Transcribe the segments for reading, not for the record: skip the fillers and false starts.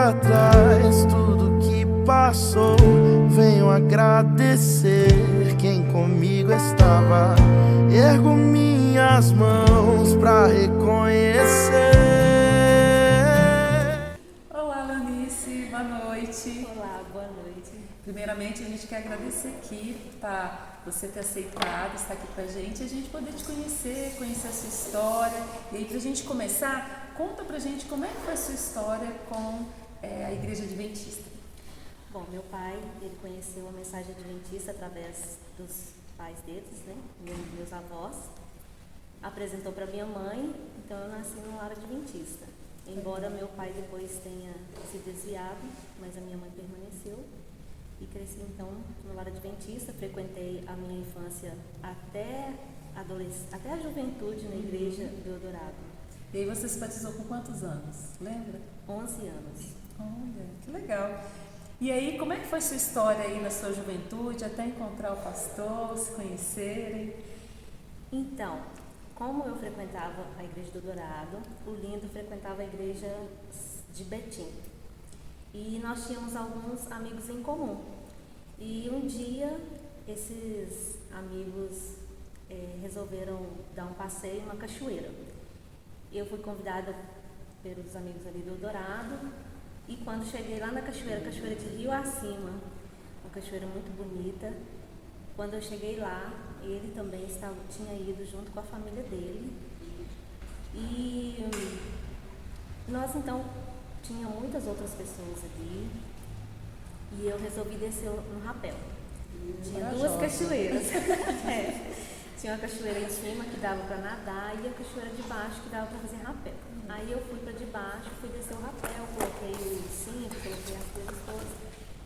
pra trás tudo que passou. Venho agradecer quem comigo estava. Ergo minhas mãos pra reconhecer. Olá, Lanice, boa noite. Olá, boa noite. Primeiramente, a gente quer agradecer aqui por você ter aceitado estar aqui com a gente poder te conhecer a sua história. E aí, pra gente começar, conta pra gente como é que foi a sua história com a Igreja Adventista. Bom, meu pai, ele conheceu a mensagem adventista através dos pais deles, né? Meus avós. Apresentou para minha mãe, então eu nasci num lar adventista. Embora meu pai depois tenha se desviado, mas a minha mãe permaneceu. E cresci então no lar adventista, frequentei a minha infância até a juventude na igreja do Eldorado. E aí você se batizou com quantos anos? Lembra? 11 anos. Olha, que legal. E aí, como é que foi sua história aí na sua juventude, até encontrar o pastor, se conhecerem? Então, como eu frequentava a igreja do Eldorado, o Lindo frequentava a igreja de Betim. E nós tínhamos alguns amigos em comum. E um dia, esses amigos resolveram dar um passeio em uma cachoeira. Eu fui convidada pelos amigos ali do Eldorado. E quando cheguei lá na cachoeira de rio acima, uma cachoeira muito bonita, quando eu cheguei lá, ele também tinha ido junto com a família dele. E nós então, tinha muitas outras pessoas ali, e eu resolvi descer no rapel. Tinha duas cachoeiras. Tinha uma cachoeira em cima que dava para nadar e a cachoeira de baixo que dava para fazer rapel. Aí eu fui para de baixo, fui descer o rapel, coloquei o cinto, coloquei as coisas todas.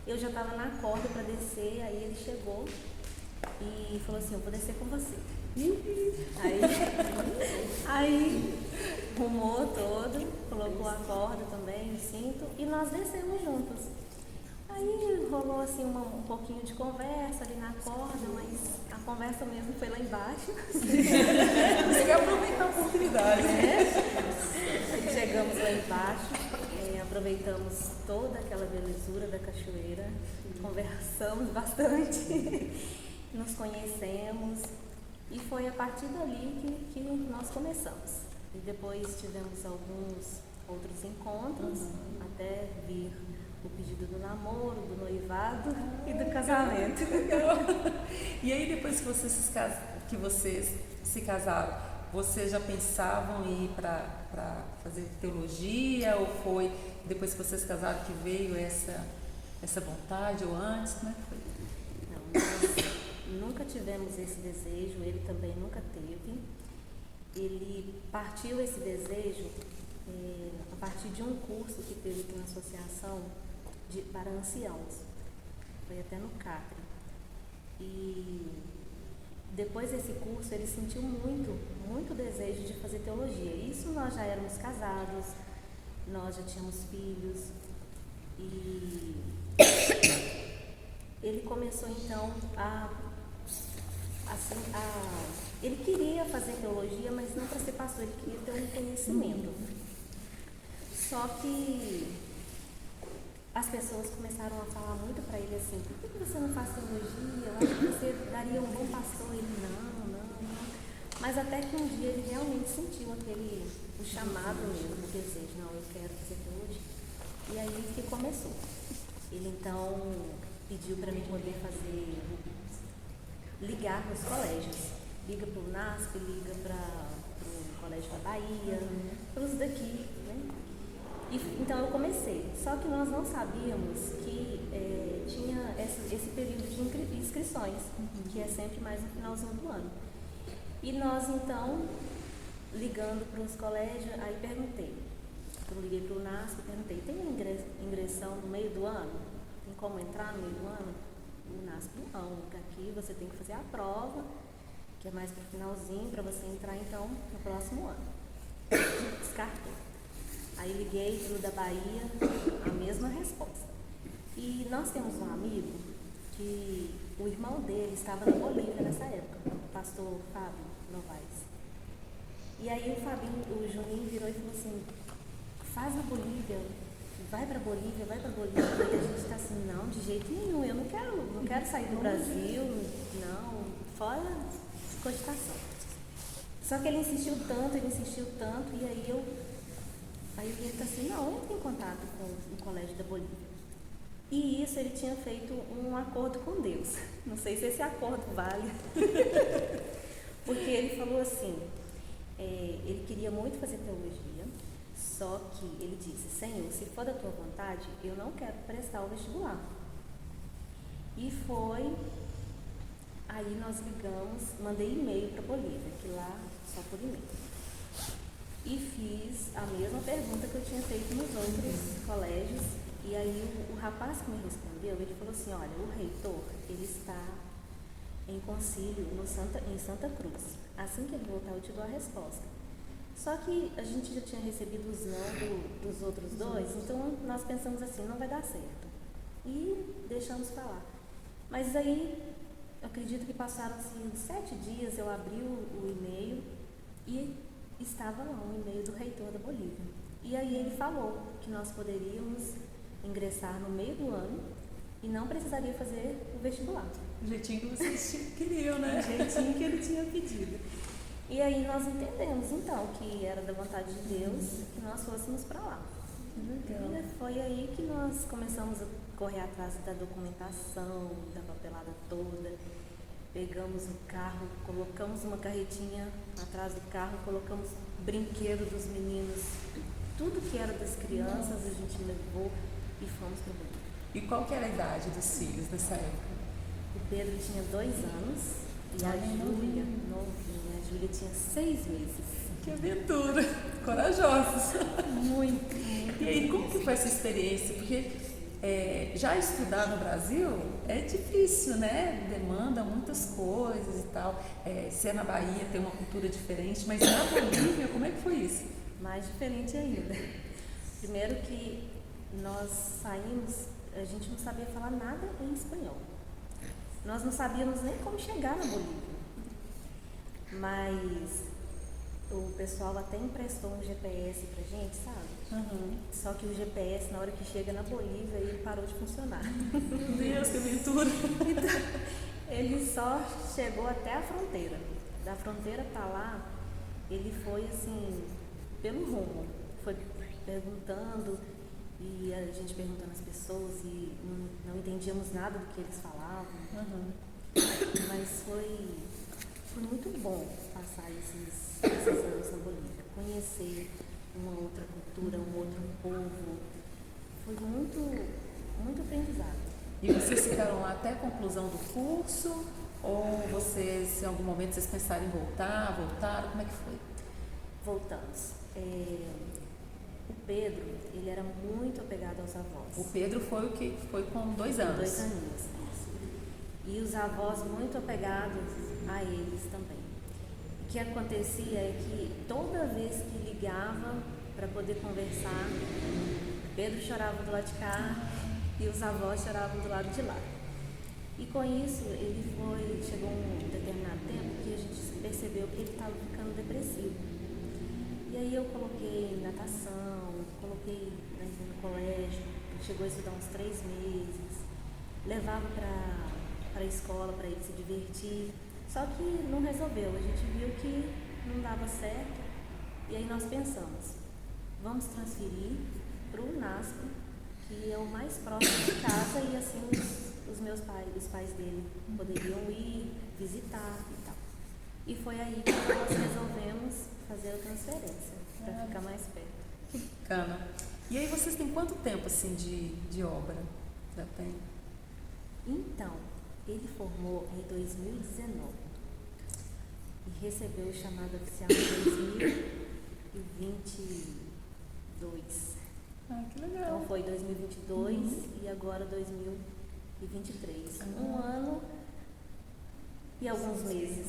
Eu já estava na corda para descer, aí ele chegou e falou assim, eu vou descer com você. Aí rumou todo, colocou a corda também, o cinto, e nós descemos juntos. Aí rolou assim um pouquinho de conversa ali na corda, mas a conversa mesmo foi lá embaixo. Você quer aproveitar a oportunidade. Chegamos lá embaixo, aproveitamos toda aquela belezura da cachoeira, conversamos bastante, nos conhecemos e foi a partir dali que nós começamos. E depois tivemos alguns outros encontros, até vir o pedido do namoro, do noivado e do casamento. E aí depois que vocês se casaram, vocês já pensavam em ir para fazer teologia, ou foi depois que vocês casaram que veio essa vontade, ou antes? Como é que foi? Não, nós nunca tivemos esse desejo, ele também nunca teve. Ele partiu esse desejo a partir de um curso que teve aqui na associação para anciãos. Foi até no Capri. E depois desse curso ele sentiu muito desejo de fazer teologia. Isso nós já éramos casados, nós já tínhamos filhos. E ele começou então ele queria fazer teologia, mas não para ser pastor, ele queria ter um conhecimento. Só que as pessoas começaram a falar muito para ele assim, por que você não faz teologia? Eu acho que você daria um bom pastor. Ele, não. Mas até que um dia ele realmente sentiu o chamado mesmo, o desejo, não, eu quero fazer teologia. E aí que começou. Ele então pediu para mim poder ligar nos colégios. Liga para o NASP, liga para o Colégio da Bahia, para os daqui, né? Então eu comecei, só que nós não sabíamos que tinha esse período de inscrições, que é sempre mais no finalzinho do ano. E nós então, ligando para os colégios, aí eu liguei para o NASP e perguntei, tem ingressão no meio do ano? Tem como entrar no meio do ano? O NASP, não, aqui você tem que fazer a prova, que é mais para o finalzinho, para você entrar então no próximo ano. Descartei. Aí liguei para o da Bahia, a mesma resposta. E nós temos um amigo que o irmão dele estava na Bolívia nessa época, o pastor Fábio Novaes. E aí o Juninho virou e falou assim, faz na Bolívia, vai para Bolívia, vai para Bolívia. E a gente está assim, não, de jeito nenhum, eu não quero sair do Brasil, não, fora cogitação. Só que ele insistiu tanto, e aí ele está assim, não, entre em contato com o colégio da Bolívia. E isso ele tinha feito um acordo com Deus. Não sei se esse acordo vale. Porque ele falou assim, ele queria muito fazer teologia, só que ele disse, Senhor, se for da tua vontade, eu não quero prestar o vestibular. E foi, aí nós ligamos, mandei e-mail para Bolívia, que lá só por e-mail. E fiz a mesma pergunta que eu tinha feito nos outros colégios. E aí o rapaz que me respondeu, ele falou assim, olha, o reitor, ele está em concílio em Santa Cruz. Assim que ele voltar, eu te dou a resposta. Só que a gente já tinha recebido os não dos outros dois, então nós pensamos assim, não vai dar certo. E deixamos para lá. Mas aí, eu acredito que passaram assim, 7 dias, eu abri o e-mail e estava lá um e-mail do reitor da Bolívia. E aí ele falou que nós poderíamos ingressar no meio do ano e não precisaria fazer o vestibular. O jeitinho que vocês queriam, né? O jeitinho que ele tinha pedido. E aí nós entendemos, então, que era da vontade de Deus que nós fôssemos para lá. Legal. E foi aí que nós começamos a correr atrás da documentação, da papelada toda. Pegamos o carro, colocamos uma carretinha atrás do carro, colocamos brinquedo dos meninos, tudo que era das crianças a gente levou e fomos para o Bolívia. E qual que era a idade dos filhos nessa época? O Pedro tinha 2 anos e a Júlia, novinha, a Júlia tinha 6 meses. Que aventura! Corajosos! Muito. E aí, como que foi essa experiência? Porque já estudar no Brasil é difícil, né? Demanda muitas coisas e tal. Se é na Bahia, tem uma cultura diferente, mas na Bolívia, como é que foi isso? Mais diferente ainda. Primeiro que nós saímos, a gente não sabia falar nada em espanhol. Nós não sabíamos nem como chegar na Bolívia. Mas o pessoal até emprestou um GPS pra gente, sabe? Uhum. Só que o GPS, na hora que chega na Bolívia, ele parou de funcionar. Meu Deus, que aventura! Então, ele só chegou até a fronteira. Da fronteira para lá, ele foi assim, pelo rumo. Foi perguntando, e a gente perguntando às pessoas, e não entendíamos nada do que eles falavam. Uhum. Mas foi muito bom passar esses anos na Bolívia, conhecer uma outra cultura, um outro povo. Foi muito aprendizado. E vocês ficaram lá até a conclusão do curso? Ou vocês, em algum momento, vocês pensaram em voltaram? Como é que foi? Voltamos. O Pedro, ele era muito apegado aos avós. O Pedro foi o que foi com 2 anos. 2 aninhos, isso. E os avós muito apegados a eles também. O que acontecia é que toda vez que ligava para poder conversar, Pedro chorava do lado de cá e os avós choravam do lado de lá. E com isso, chegou um determinado tempo que a gente percebeu que ele estava ficando depressivo. E aí eu coloquei natação, coloquei no colégio, ele chegou a estudar uns 3 meses, levava para a escola para ele se divertir, só que não resolveu, a gente viu que não dava certo, e aí nós pensamos, vamos transferir para o NASP, que é o mais próximo de casa, e assim os pais dele poderiam ir, visitar e tal. E foi aí que nós resolvemos fazer a transferência, para ficar mais perto. Bacana. E aí vocês têm quanto tempo assim de obra? Já tem? Então, ele formou em 2019 e recebeu o chamado oficial em 2022. Que legal. Então foi 2022 e agora 2023. Um ano e alguns meses.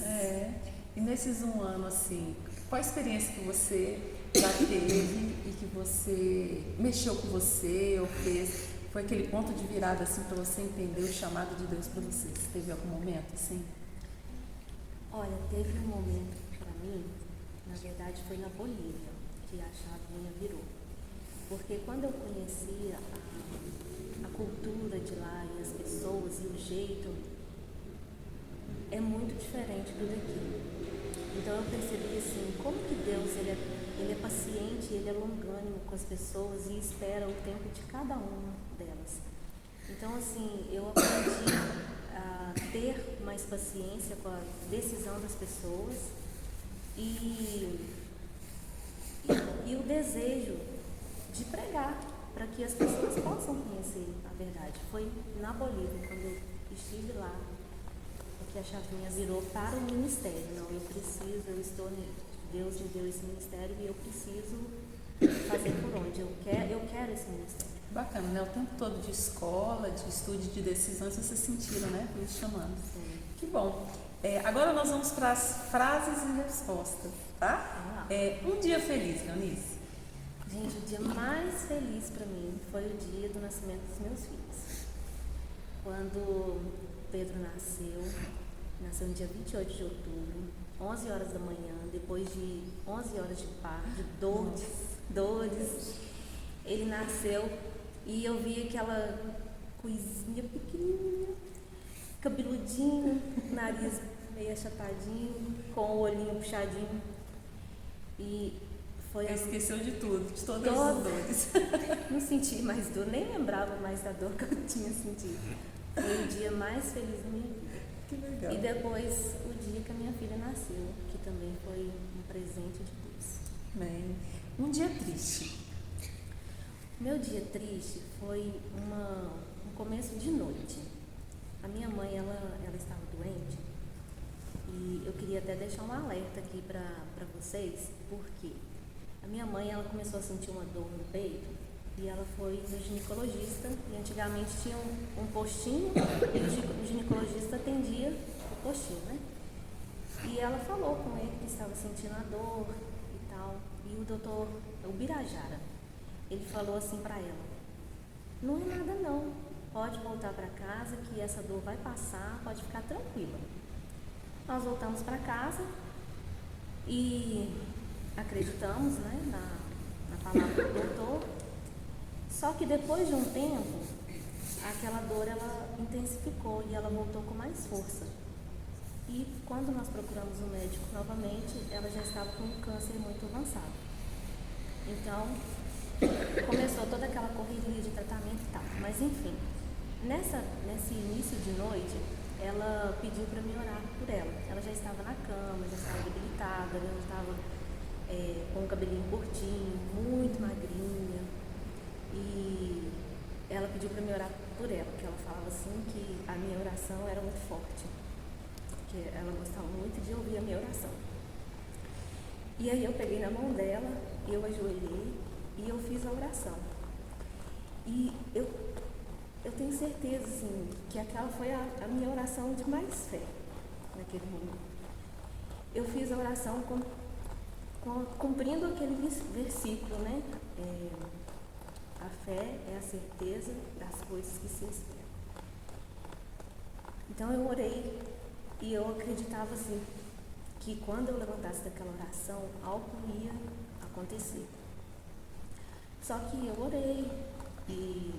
E nesses 1 ano, assim, qual a experiência que você já teve e que você mexeu com você ou fez? Foi aquele ponto de virada, assim, para você entender o chamado de Deus para você? Você teve algum momento, assim? Olha, teve um momento para mim, na verdade foi na Bolívia, que a chavinha virou. porque quando eu conheci a cultura de lá e as pessoas e o jeito, é muito diferente do daqui. Então eu percebi assim, como que Deus ele é paciente, ele é longânimo com as pessoas e espera o tempo de cada uma delas. Então assim, eu aprendi a ter mais paciência com a decisão das pessoas e o desejo de pregar para que as pessoas possam conhecer a verdade. Foi na Bolívia, quando eu estive lá, que a chavinha virou para o ministério. Não, Deus me deu esse ministério e eu preciso fazer por onde. Eu quero esse ministério. Bacana, né? O tempo todo de escola, de estudo, de decisões, vocês sentiram, né? Deus chamando. Sim. Que bom. Agora nós vamos para as frases e respostas, tá? Um dia feliz, Leonice. Gente, o dia mais feliz para mim foi o dia do nascimento dos meus filhos. Quando Pedro nasceu no dia 28 de outubro, 11 horas da manhã, depois de 11 horas de parto, de dores, ele nasceu e eu vi aquela coisinha pequenininha, cabeludinho, nariz meio achatadinho, com o olhinho puxadinho e foi esqueceu de tudo, de todas as dores. Não senti mais dor, nem lembrava mais da dor que eu tinha sentido. Foi o dia mais feliz da minha vida. Que legal. E depois o dia que a minha filha nasceu, que também foi um presente de Deus. Bem, um dia triste. Meu dia triste foi um começo de noite. A minha mãe, ela estava doente e eu queria até deixar um alerta aqui para vocês, porque a minha mãe, ela começou a sentir uma dor no peito e ela foi no ginecologista, e antigamente tinha um postinho e o ginecologista atendia o postinho, né? E ela falou com ele que estava sentindo a dor e tal, e o doutor, o Birajara, ele falou assim para ela: não é nada não, pode voltar para casa que essa dor vai passar, pode ficar tranquila. Nós voltamos para casa e acreditamos, né, na palavra do doutor. Só que depois de um tempo, aquela dor ela intensificou e ela voltou com mais força. E quando nós procuramos o médico novamente, ela já estava com um câncer muito avançado. Então, começou toda aquela correria de tratamento e tal. Mas enfim, nesse início de noite, ela pediu para mim orar por ela. Ela já estava na cama, já estava debilitada, já estava com o cabelinho curtinho, muito magrinha. E ela pediu para me orar por ela, porque ela falava assim que a minha oração era muito forte, que ela gostava muito de ouvir a minha oração. E aí eu peguei na mão dela, eu ajoelhei e eu fiz a oração. E eu tenho certeza assim, que aquela foi a minha oração de mais fé naquele momento. Eu fiz a oração cumprindo aquele versículo, né? A fé é a certeza das coisas que se esperam. Então eu orei e eu acreditava assim, que quando eu levantasse daquela oração, algo ia acontecer. Só que eu orei e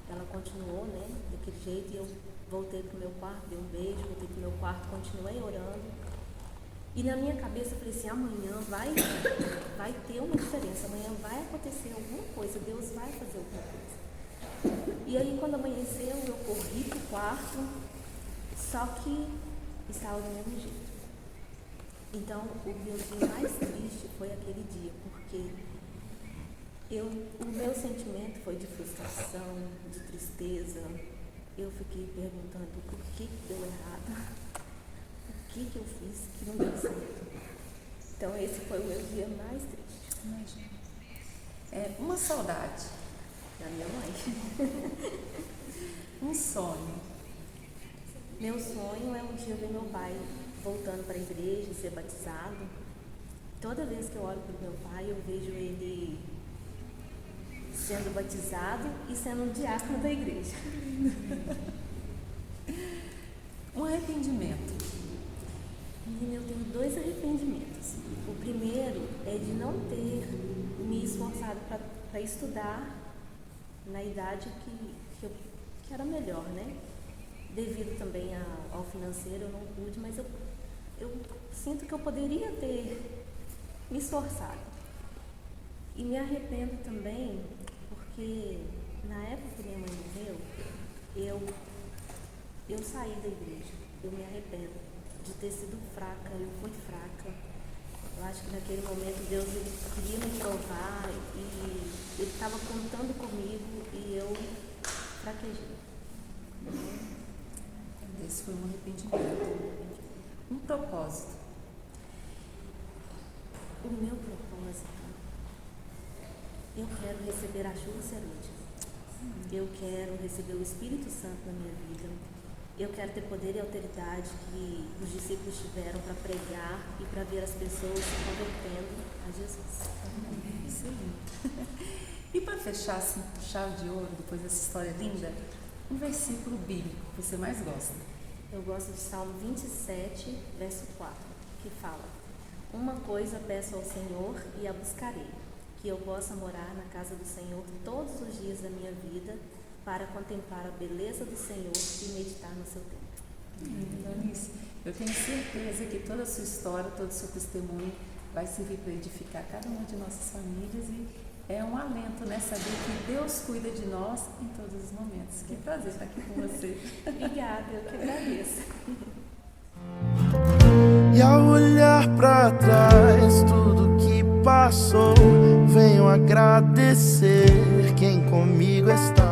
ela continuou, né, daquele jeito, e eu voltei pro meu quarto, dei um beijo, voltei pro meu quarto, continuei orando. E na minha cabeça eu falei assim, amanhã vai ter uma diferença, amanhã vai acontecer alguma coisa, Deus vai fazer alguma coisa. E aí quando amanheceu, eu corri pro quarto, só que estava do mesmo jeito. Então o meu dia mais triste foi aquele dia, porque o meu sentimento foi de frustração, de tristeza. Eu fiquei perguntando por que deu errado. O que eu fiz que não deu certo? Então esse foi o meu dia mais triste. Imagina. Uma saudade Da minha mãe. um sonho. Meu sonho é um dia ver meu pai voltando para a igreja, ser batizado. Toda vez que eu olho para o meu pai, eu vejo ele sendo batizado e sendo um diácono da igreja. Um arrependimento. Menina, eu tenho 2 arrependimentos. O primeiro é de não ter me esforçado para estudar na idade que era melhor, né? Devido também ao financeiro, eu não pude, mas eu sinto que eu poderia ter me esforçado. E me arrependo também, porque na época que minha mãe morreu, eu saí da igreja. Eu me arrependo de ter sido fraca, eu fui fraca. Eu acho que naquele momento Deus ele queria me provar e Ele estava contando comigo e eu fraquejei. Esse foi um arrependimento. Um propósito. O meu propósito, eu quero receber a chuva serôdia. Eu quero receber o Espírito Santo na minha vida. Eu quero ter poder e autoridade que os discípulos tiveram para pregar e para ver as pessoas se convertendo a Jesus. Isso aí. E para fechar assim, com chave de ouro, depois dessa história linda, um versículo bíblico que você mais gosta? Eu gosto de Salmo 27, verso 4, que fala: uma coisa peço ao Senhor e a buscarei, que eu possa morar na casa do Senhor todos os dias da minha vida, para contemplar a beleza do Senhor e meditar no seu tempo. Donice, eu tenho certeza que toda a sua história, todo o seu testemunho vai servir para edificar cada uma de nossas famílias e é um alento, né? Saber que Deus cuida de nós em todos os momentos. Que prazer estar aqui com você. Obrigada, eu que agradeço. E ao olhar pra trás, tudo que passou, venho agradecer quem comigo está.